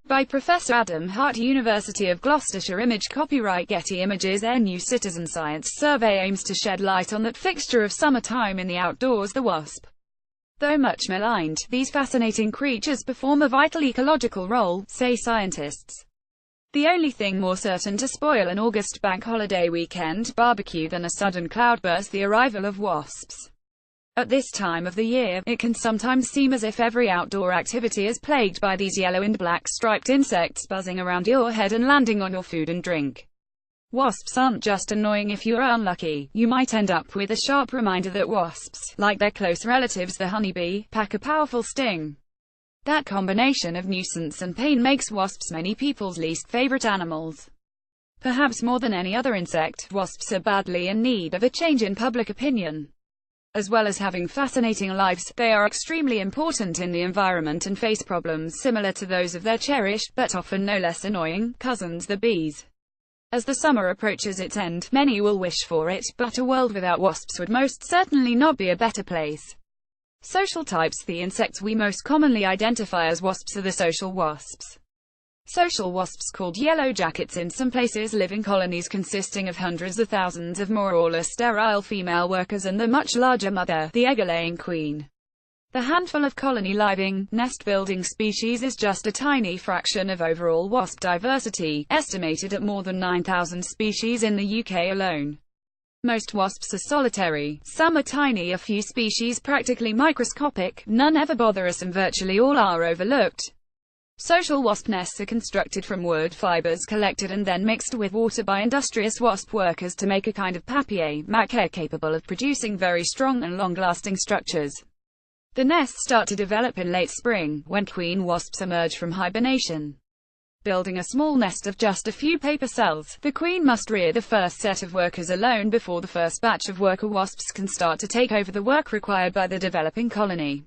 By Professor Adam Hart, University of Gloucestershire. Image copyright Getty Images. A new citizen science survey aims to shed light on that fixture of summertime in the outdoors, the wasp. Though much maligned, these fascinating creatures perform a vital ecological role, say scientists. The only thing more certain to spoil an August bank holiday weekend barbecue than a sudden cloudburst, the arrival of wasps. At this time of the year, it can sometimes seem as if every outdoor activity is plagued by these yellow and black striped insects buzzing around your head and landing on your food and drink. Wasps aren't just annoying if you're unlucky. You might end up with a sharp reminder that wasps, like their close relatives the honeybee, pack a powerful sting. That combination of nuisance and pain makes wasps many people's least favorite animals. Perhaps more than any other insect, wasps are badly in need of a change in public opinion. As well as having fascinating lives, they are extremely important in the environment and face problems similar to those of their cherished, but often no less annoying, cousins the bees. As the summer approaches its end, many will wish for it, but a world without wasps would most certainly not be a better place. Social types. The insects we most commonly identify as wasps are the social wasps. Social wasps, called yellow jackets, in some places live in colonies consisting of hundreds of thousands of more or less sterile female workers and the much larger mother, the egg-laying queen. The handful of colony-living, nest-building species is just a tiny fraction of overall wasp diversity, estimated at more than 9,000 species in the UK alone. Most wasps are solitary, some are tiny, a few species practically microscopic, none ever bother us, and virtually all are overlooked. Social wasp nests are constructed from wood fibers collected and then mixed with water by industrious wasp workers to make a kind of papier-mâché capable of producing very strong and long-lasting structures. The nests start to develop in late spring, when queen wasps emerge from hibernation. Building a small nest of just a few paper cells, the queen must rear the first set of workers alone before the first batch of worker wasps can start to take over the work required by the developing colony.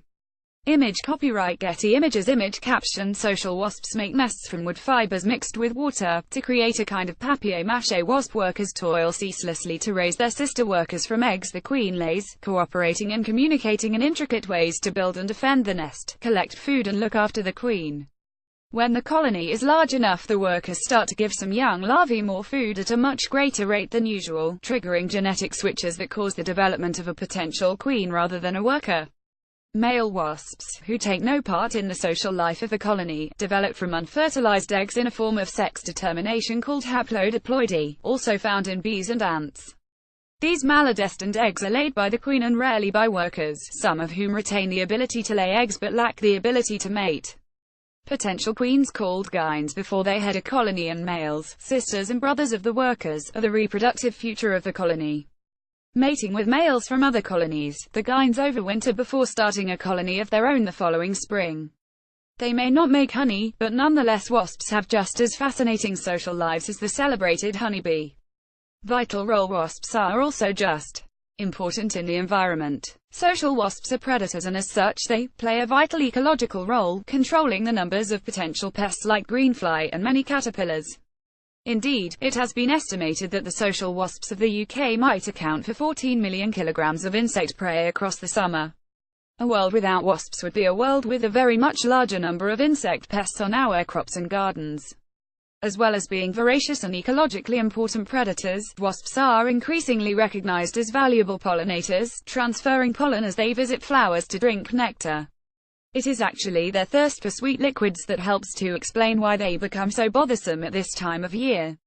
Image copyright Getty Images. Image caption: social wasps make nests from wood fibers mixed with water. To create a kind of papier-mâché, wasp workers toil ceaselessly to raise their sister workers from eggs the queen lays, cooperating and communicating in intricate ways to build and defend the nest, collect food and look after the queen. When the colony is large enough, the workers start to give some young larvae more food at a much greater rate than usual, triggering genetic switches that cause the development of a potential queen rather than a worker. Male wasps, who take no part in the social life of the colony, develop from unfertilized eggs in a form of sex determination called haplodiploidy, also found in bees and ants. These maladestined eggs are laid by the queen and rarely by workers, some of whom retain the ability to lay eggs but lack the ability to mate. Potential queens, called gynes before they head a colony, and males, sisters and brothers of the workers, are the reproductive future of the colony. Mating with males from other colonies, the gynes overwinter before starting a colony of their own the following spring. They may not make honey, but nonetheless wasps have just as fascinating social lives as the celebrated honeybee. Vital role. Wasps are also just important in the environment. Social wasps are predators, and as such they play a vital ecological role, controlling the numbers of potential pests like greenfly and many caterpillars. Indeed, it has been estimated that the social wasps of the UK might account for 14 million kilograms of insect prey across the summer. A world without wasps would be a world with a very much larger number of insect pests on our crops and gardens. As well as being voracious and ecologically important predators, wasps are increasingly recognized as valuable pollinators, transferring pollen as they visit flowers to drink nectar. It is actually their thirst for sweet liquids that helps to explain why they become so bothersome at this time of year.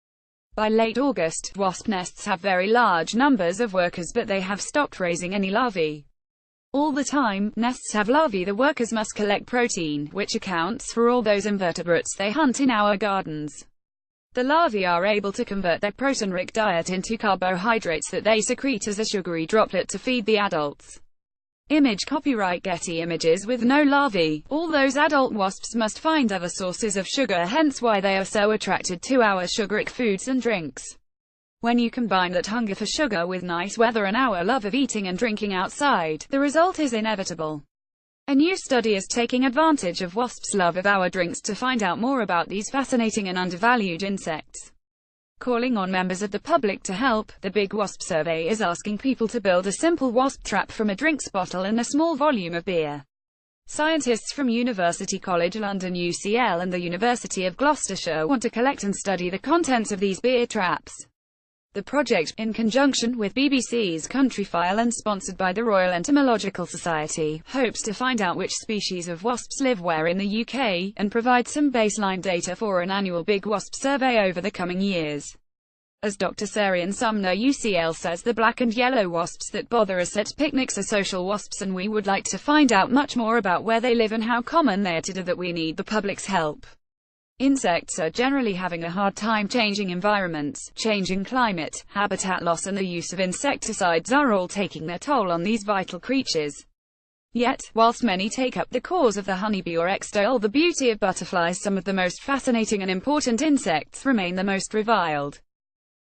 By late August, wasp nests have very large numbers of workers, but they have stopped raising any larvae. All the time nests have larvae, the workers must collect protein, which accounts for all those invertebrates they hunt in our gardens. The larvae are able to convert their protein-rich diet into carbohydrates that they secrete as a sugary droplet to feed the adults. Image copyright Getty Images. With no larvae, all those adult wasps must find other sources of sugar, hence why they are so attracted to our sugaric foods and drinks. When you combine that hunger for sugar with nice weather and our love of eating and drinking outside, the result is inevitable. A new study is taking advantage of wasps' love of our drinks to find out more about these fascinating and undervalued insects. Calling on members of the public to help, the Big Wasp Survey is asking people to build a simple wasp trap from a drinks bottle and a small volume of beer. Scientists from University College London (UCL) and the University of Gloucestershire want to collect and study the contents of these beer traps. The project, in conjunction with BBC's Countryfile and sponsored by the Royal Entomological Society, hopes to find out which species of wasps live where in the UK, and provide some baseline data for an annual Big Wasp survey over the coming years. As Dr. Sarian Sumner UCL says, the black and yellow wasps that bother us at picnics are social wasps, and we would like to find out much more about where they live and how common they are today that we need the public's help. Insects are generally having a hard time. Changing environments, changing climate, habitat loss and the use of insecticides are all taking their toll on these vital creatures. Yet, whilst many take up the cause of the honeybee or extol the beauty of butterflies, some of the most fascinating and important insects remain the most reviled.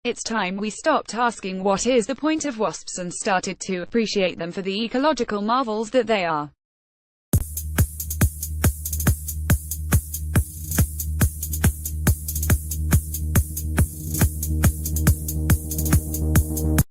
It's time we stopped asking what is the point of wasps and started to appreciate them for the ecological marvels that they are.